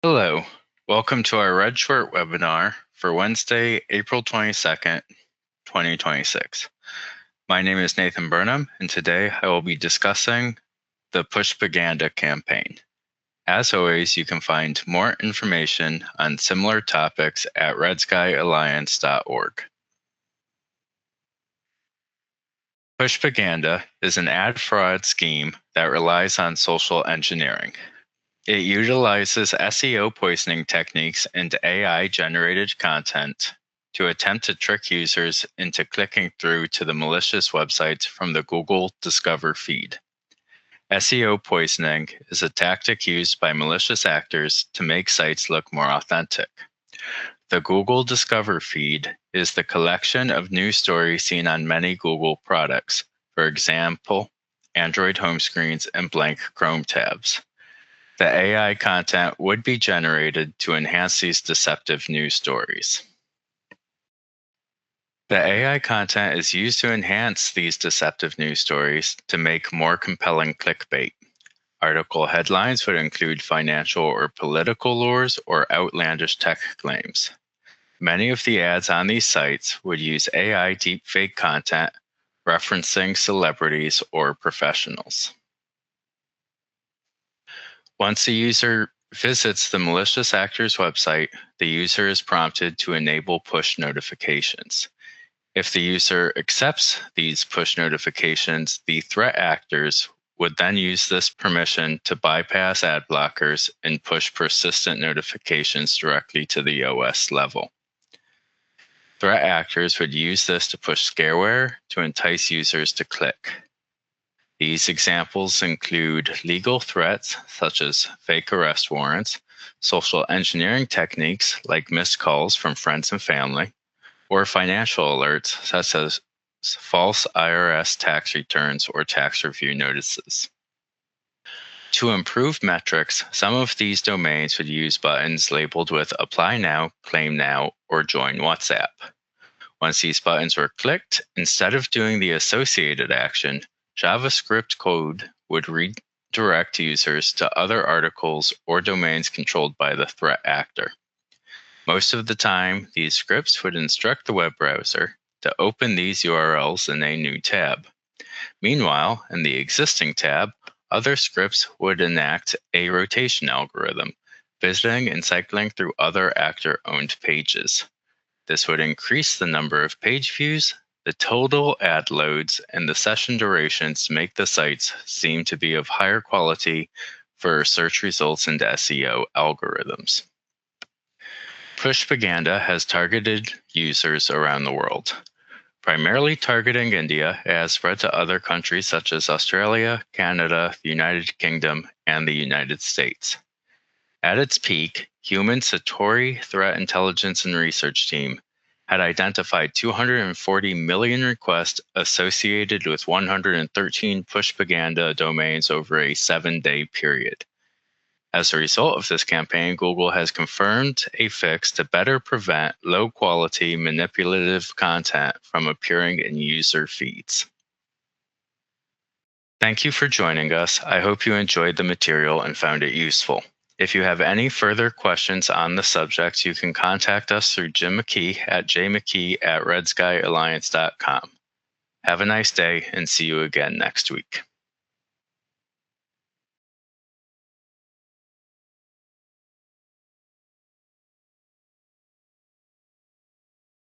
Hello, welcome to our Redshort webinar for Wednesday, April 22nd, 2026. My name is Nathan Burnham, and today I will be discussing the Pushpaganda campaign. As always, you can find more information on similar topics at redskyalliance.org. Pushpaganda is an ad fraud scheme that relies on social engineering. It utilizes SEO poisoning techniques and AI-generated content to attempt to trick users into clicking through to the malicious websites from the Google Discover feed. SEO poisoning is a tactic used by malicious actors to make sites look more authentic. The Google Discover feed is the collection of news stories seen on many Google products, for example, Android home screens and blank Chrome tabs. The AI content would be generated to enhance these deceptive news stories. The AI content is used to enhance these deceptive news stories to make more compelling clickbait. Article headlines would include financial or political lures or outlandish tech claims. Many of the ads on these sites would use AI deepfake content referencing celebrities or professionals. Once a user visits the malicious actor's website, the user is prompted to enable push notifications. If the user accepts these push notifications, the threat actors would then use this permission to bypass ad blockers and push persistent notifications directly to the OS level. Threat actors would use this to push scareware to entice users to click. These examples include legal threats such as fake arrest warrants, social engineering techniques like missed calls from friends and family, or financial alerts such as false IRS tax returns or tax review notices. To improve metrics, some of these domains would use buttons labeled with Apply Now, Claim Now, or Join WhatsApp. Once these buttons were clicked, instead of doing the associated action, JavaScript code would redirect users to other articles or domains controlled by the threat actor. Most of the time, these scripts would instruct the web browser to open these URLs in a new tab. Meanwhile, in the existing tab, other scripts would enact a rotation algorithm, visiting and cycling through other actor-owned pages. This would increase the number of page views, the total ad loads, and the session durations to make the sites seem to be of higher quality for search results and SEO algorithms. Pushpaganda has targeted users around the world, primarily targeting India. It has spread to other countries such as Australia, Canada, the United Kingdom, and the United States. At its peak, Human Satori Threat Intelligence and Research Team had identified 240 million requests associated with 113 Pushpaganda domains over a 7-day period. As a result of this campaign, Google has confirmed a fix to better prevent low-quality manipulative content from appearing in user feeds. Thank you for joining us. I hope you enjoyed the material and found it useful. If you have any further questions on the subject, you can contact us through Jim McKee at jmckee@redskyalliance.com. Have a nice day and see you again next week.